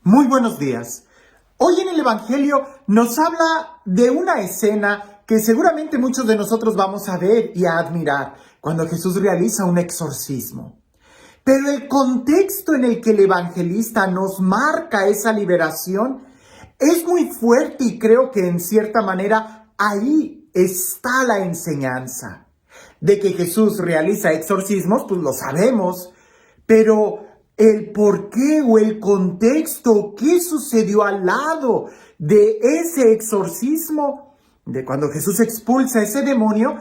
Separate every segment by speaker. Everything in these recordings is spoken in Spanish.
Speaker 1: Muy buenos días. Hoy en el Evangelio nos habla de una escena que seguramente muchos de nosotros vamos a ver y a admirar cuando Jesús realiza un exorcismo. Pero el contexto en el que el evangelista nos marca esa liberación es muy fuerte y creo que en cierta manera ahí está la enseñanza. De que Jesús realiza exorcismos, pues lo sabemos, pero el por qué o el contexto, qué sucedió al lado de ese exorcismo, de cuando Jesús expulsa a ese demonio,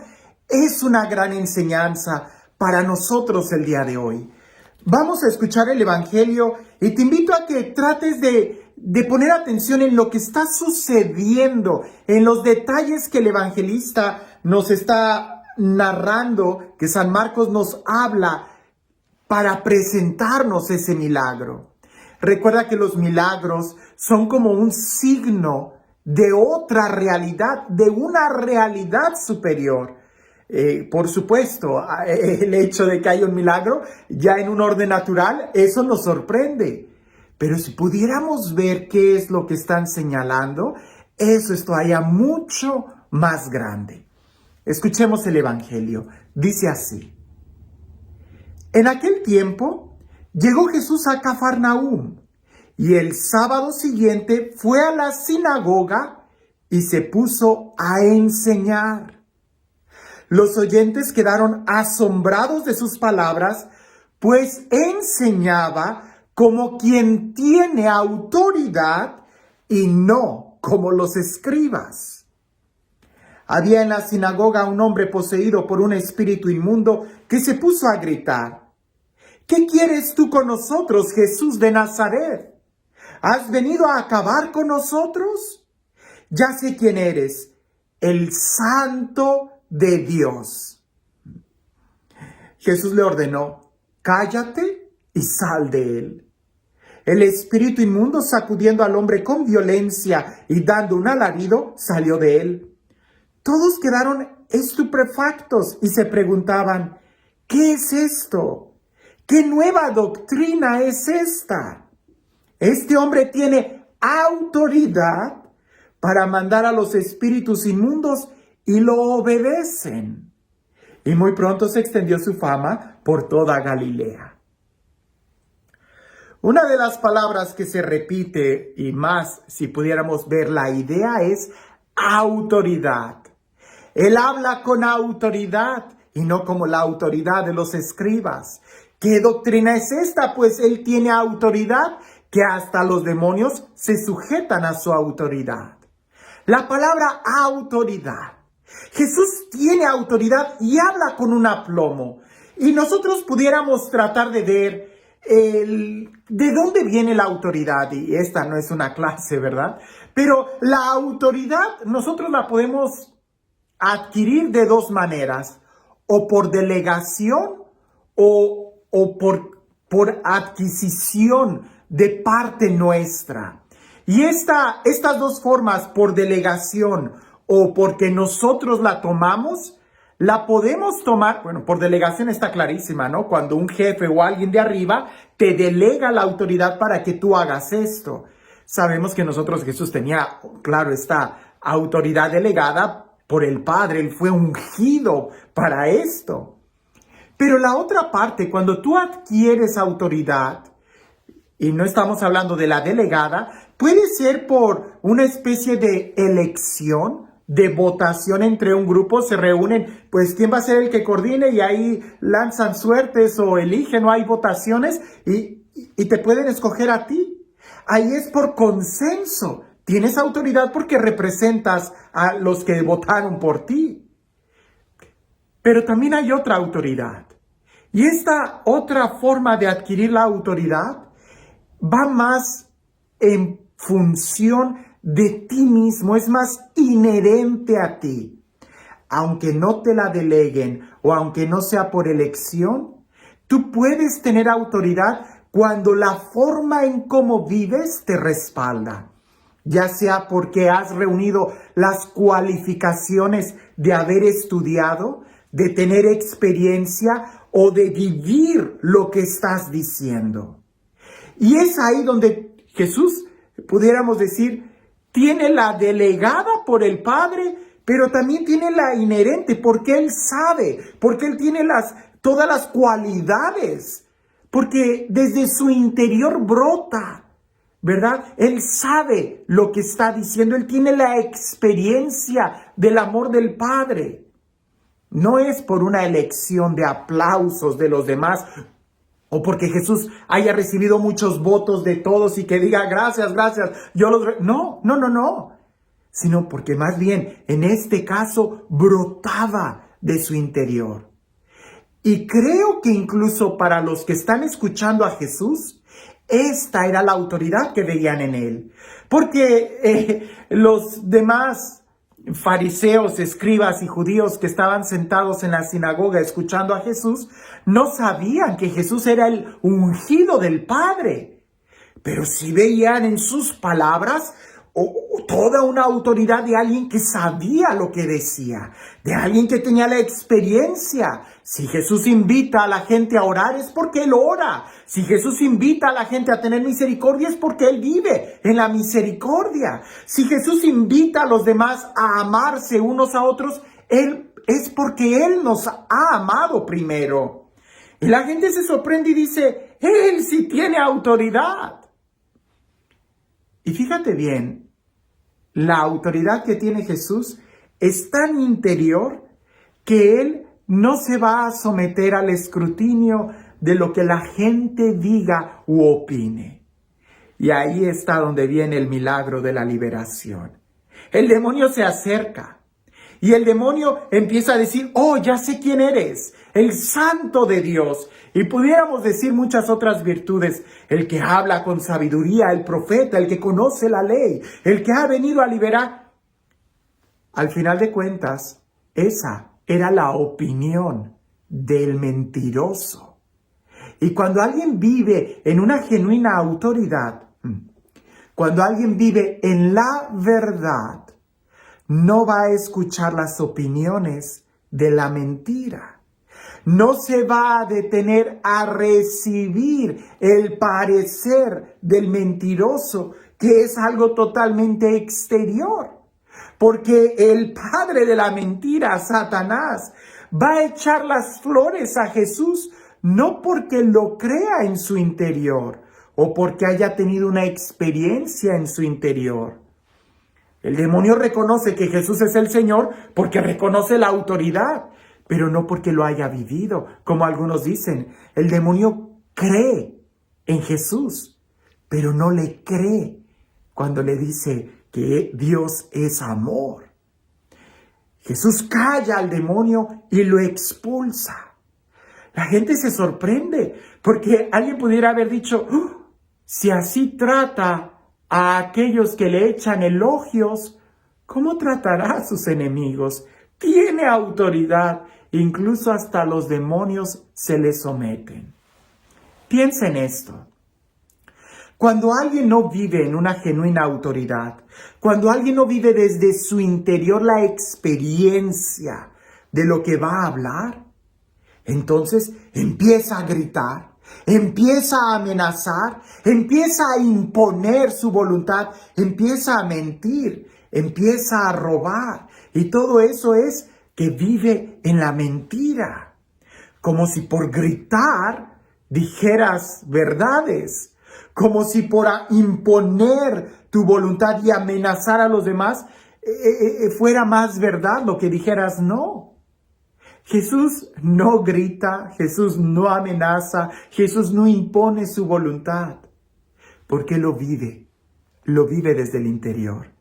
Speaker 1: es una gran enseñanza para nosotros el día de hoy. Vamos a escuchar el Evangelio y te invito a que trates de poner atención en lo que está sucediendo, en los detalles que el evangelista nos está narrando, que San Marcos nos habla para presentarnos ese milagro. Recuerda que los milagros son como un signo de otra realidad, de una realidad superior. Por supuesto, el hecho de que haya un milagro ya en un orden natural, eso nos sorprende. Pero si pudiéramos ver qué es lo que están señalando, eso es todavía mucho más grande. Escuchemos el Evangelio. Dice así. En aquel tiempo llegó Jesús a Cafarnaúm y el sábado siguiente fue a la sinagoga y se puso a enseñar. Los oyentes quedaron asombrados de sus palabras, pues enseñaba como quien tiene autoridad y no como los escribas. Había en la sinagoga un hombre poseído por un espíritu inmundo que se puso a gritar: ¿Qué quieres tú con nosotros, Jesús de Nazaret? ¿Has venido a acabar con nosotros? Ya sé quién eres, el Santo de Dios. Jesús le ordenó: cállate y sal de él. El espíritu inmundo, sacudiendo al hombre con violencia y dando un alarido, salió de él. Todos quedaron estupefactos y se preguntaban: ¿qué es esto? ¿Qué nueva doctrina es esta? Este hombre tiene autoridad para mandar a los espíritus inmundos y lo obedecen. Y muy pronto se extendió su fama por toda Galilea. Una de las palabras que se repite, y más si pudiéramos ver la idea, es autoridad. Él habla con autoridad y no como la autoridad de los escribas. ¿Qué doctrina es esta? Pues él tiene autoridad que hasta los demonios se sujetan a su autoridad. La palabra autoridad. Jesús tiene autoridad y habla con un aplomo. Y nosotros pudiéramos tratar de ver de dónde viene la autoridad. Y esta no es una clase, ¿verdad? Pero la autoridad nosotros la podemos adquirir de dos maneras: o por delegación o por adquisición de parte nuestra. Y estas dos formas, por delegación o porque nosotros la tomamos, la podemos tomar, bueno, por delegación está clarísima, ¿no? Cuando un jefe o alguien de arriba te delega la autoridad para que tú hagas esto. Sabemos que Jesús tenía, claro, esta autoridad delegada por el Padre. Él fue ungido para esto. Pero la otra parte, cuando tú adquieres autoridad, y no estamos hablando de la delegada, puede ser por una especie de elección, de votación entre un grupo, se reúnen, pues quién va a ser el que coordine y ahí lanzan suertes o eligen o hay votaciones y te pueden escoger a ti. Ahí es por consenso. Tienes autoridad porque representas a los que votaron por ti. Pero también hay otra autoridad. Y esta otra forma de adquirir la autoridad va más en función de ti mismo, es más inherente a ti. Aunque no te la deleguen o aunque no sea por elección, tú puedes tener autoridad cuando la forma en cómo vives te respalda. Ya sea porque has reunido las cualificaciones de haber estudiado, de tener experiencia o de vivir lo que estás diciendo. Y es ahí donde Jesús, pudiéramos decir, tiene la delegada por el Padre, pero también tiene la inherente, porque Él sabe, porque Él tiene todas las cualidades, porque desde su interior brota, ¿verdad? Él sabe lo que está diciendo, Él tiene la experiencia del amor del Padre. No es por una elección de aplausos de los demás, o porque Jesús haya recibido muchos votos de todos y que diga gracias, gracias, no, sino porque más bien en este caso brotaba de su interior. Y creo que incluso para los que están escuchando a Jesús, esta era la autoridad que veían en él. Porque los demás fariseos, escribas y judíos que estaban sentados en la sinagoga escuchando a Jesús, no sabían que Jesús era el ungido del Padre. Pero sí veían en sus palabras toda una autoridad de alguien que sabía lo que decía, de alguien que tenía la experiencia. Si Jesús invita a la gente a orar es porque Él ora. Si Jesús invita a la gente a tener misericordia es porque Él vive en la misericordia. Si Jesús invita a los demás a amarse unos a otros, es porque Él nos ha amado primero. Y la gente se sorprende y dice, Él sí tiene autoridad. Y fíjate bien, la autoridad que tiene Jesús es tan interior que Él no se va a someter al escrutinio de lo que la gente diga u opine. Y ahí está donde viene el milagro de la liberación. El demonio se acerca y el demonio empieza a decir, oh, ya sé quién eres, el Santo de Dios. Y pudiéramos decir muchas otras virtudes, el que habla con sabiduría, el profeta, el que conoce la ley, el que ha venido a liberar. Al final de cuentas, esa era la opinión del mentiroso. Y cuando alguien vive en una genuina autoridad, cuando alguien vive en la verdad, no va a escuchar las opiniones de la mentira. No se va a detener a recibir el parecer del mentiroso, que es algo totalmente exterior. Porque el padre de la mentira, Satanás, va a echar las flores a Jesús, no porque lo crea en su interior o porque haya tenido una experiencia en su interior. El demonio reconoce que Jesús es el Señor porque reconoce la autoridad, pero no porque lo haya vivido, como algunos dicen. El demonio cree en Jesús, pero no le cree cuando le dice que Dios es amor. Jesús calla al demonio y lo expulsa. La gente se sorprende porque alguien pudiera haber dicho, si así trata a aquellos que le echan elogios, ¿cómo tratará a sus enemigos? Tiene autoridad, incluso hasta los demonios se le someten. Piensa en esto. Cuando alguien no vive en una genuina autoridad, cuando alguien no vive desde su interior la experiencia de lo que va a hablar, entonces empieza a gritar, empieza a amenazar, empieza a imponer su voluntad, empieza a mentir, empieza a robar. Y todo eso es que vive en la mentira, como si por gritar dijeras verdades, como si por imponer tu voluntad y amenazar a los demás fuera más verdad lo que dijeras. No. Jesús no grita, Jesús no amenaza, Jesús no impone su voluntad, porque lo vive desde el interior.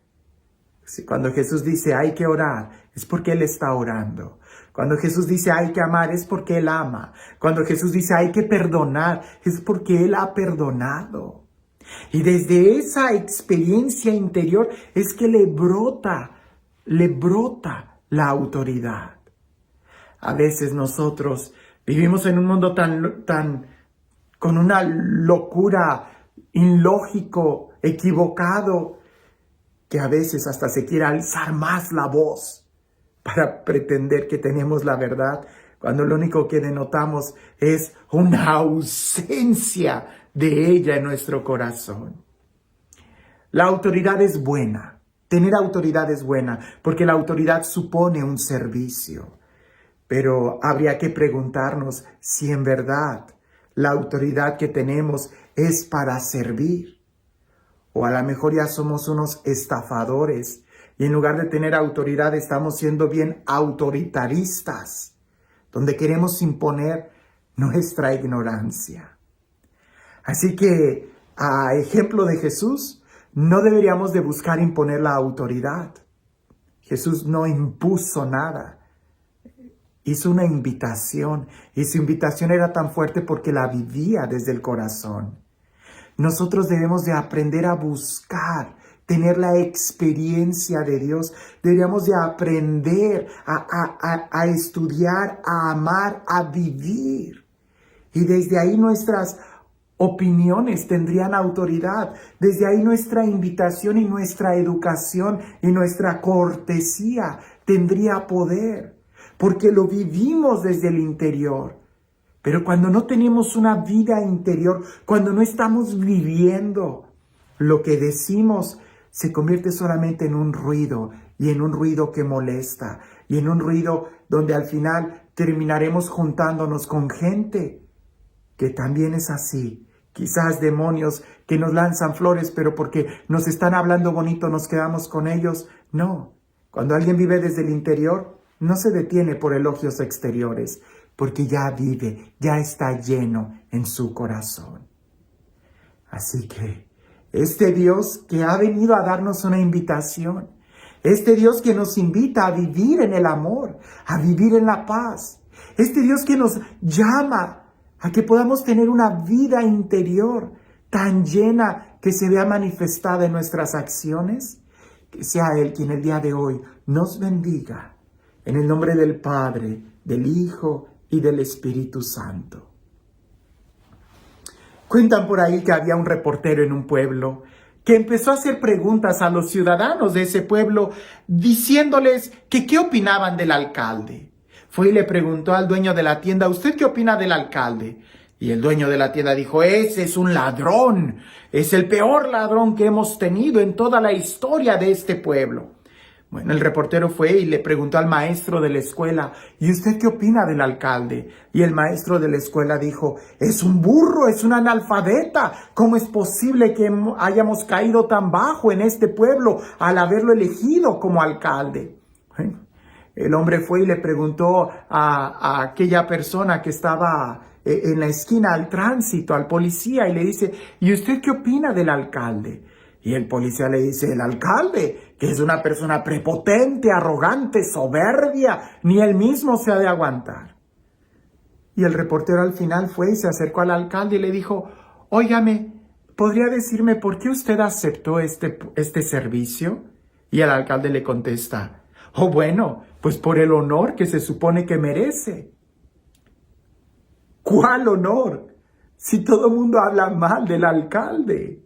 Speaker 1: Cuando Jesús dice hay que orar, es porque Él está orando. Cuando Jesús dice hay que amar, es porque Él ama. Cuando Jesús dice hay que perdonar, es porque Él ha perdonado. Y desde esa experiencia interior es que le brota la autoridad. A veces nosotros vivimos en un mundo con una locura, ilógico, equivocado, que a veces hasta se quiere alzar más la voz para pretender que tenemos la verdad, cuando lo único que denotamos es una ausencia de ella en nuestro corazón. La autoridad es buena. Tener autoridad es buena porque la autoridad supone un servicio. Pero habría que preguntarnos si en verdad la autoridad que tenemos es para servir. O a lo mejor ya somos unos estafadores y en lugar de tener autoridad estamos siendo bien autoritaristas, donde queremos imponer nuestra ignorancia. Así que, a ejemplo de Jesús, no deberíamos de buscar imponer la autoridad. Jesús no impuso nada. Hizo una invitación y su invitación era tan fuerte porque la vivía desde el corazón. Nosotros debemos de aprender a buscar, tener la experiencia de Dios. Deberíamos de aprender a estudiar, a amar, a vivir. Y desde ahí nuestras opiniones tendrían autoridad. Desde ahí nuestra invitación y nuestra educación y nuestra cortesía tendría poder. Porque lo vivimos desde el interior. Pero cuando no tenemos una vida interior, cuando no estamos viviendo, lo que decimos se convierte solamente en un ruido, y en un ruido que molesta, y en un ruido donde al final terminaremos juntándonos con gente que también es así. Quizás demonios que nos lanzan flores, pero porque nos están hablando bonito nos quedamos con ellos. No, cuando alguien vive desde el interior, no se detiene por elogios exteriores, porque ya vive, ya está lleno en su corazón. Así que este Dios que ha venido a darnos una invitación, este Dios que nos invita a vivir en el amor, a vivir en la paz, este Dios que nos llama a que podamos tener una vida interior tan llena que se vea manifestada en nuestras acciones, que sea Él quien el día de hoy nos bendiga. En el nombre del Padre, del Hijo y del Espíritu Santo. Cuentan por ahí que había un reportero en un pueblo que empezó a hacer preguntas a los ciudadanos de ese pueblo diciéndoles que qué opinaban del alcalde. Fue y le preguntó al dueño de la tienda, ¿usted qué opina del alcalde? Y el dueño de la tienda dijo, ese es un ladrón, es el peor ladrón que hemos tenido en toda la historia de este pueblo. Bueno, el reportero fue y le preguntó al maestro de la escuela, ¿y usted qué opina del alcalde? Y el maestro de la escuela dijo, es un burro, es un analfabeta. ¿Cómo es posible que hayamos caído tan bajo en este pueblo al haberlo elegido como alcalde? Bueno, el hombre fue y le preguntó a aquella persona que estaba en la esquina al tránsito, al policía, y le dice, ¿y usted qué opina del alcalde? Y el policía le dice, el alcalde, que es una persona prepotente, arrogante, soberbia, ni él mismo se ha de aguantar. Y el reportero al final fue y se acercó al alcalde y le dijo, óigame, ¿podría decirme por qué usted aceptó este servicio? Y el alcalde le contesta, oh bueno, pues por el honor que se supone que merece. ¿Cuál honor? Si todo el mundo habla mal del alcalde.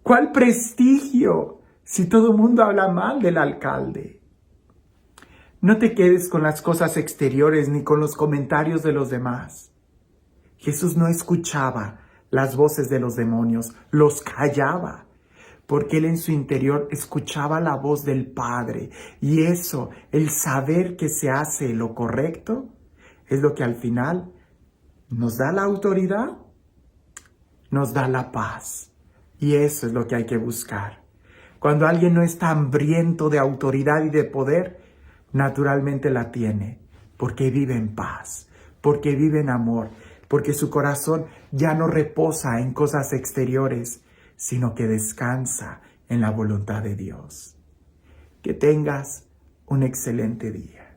Speaker 1: ¿Cuál prestigio si todo el mundo habla mal del alcalde? No te quedes con las cosas exteriores ni con los comentarios de los demás. Jesús no escuchaba las voces de los demonios, los callaba, porque Él en su interior escuchaba la voz del Padre. Y eso, el saber que se hace lo correcto, es lo que al final nos da la autoridad, nos da la paz. Y eso es lo que hay que buscar. Cuando alguien no está hambriento de autoridad y de poder, naturalmente la tiene, porque vive en paz, porque vive en amor, porque su corazón ya no reposa en cosas exteriores, sino que descansa en la voluntad de Dios. Que tengas un excelente día.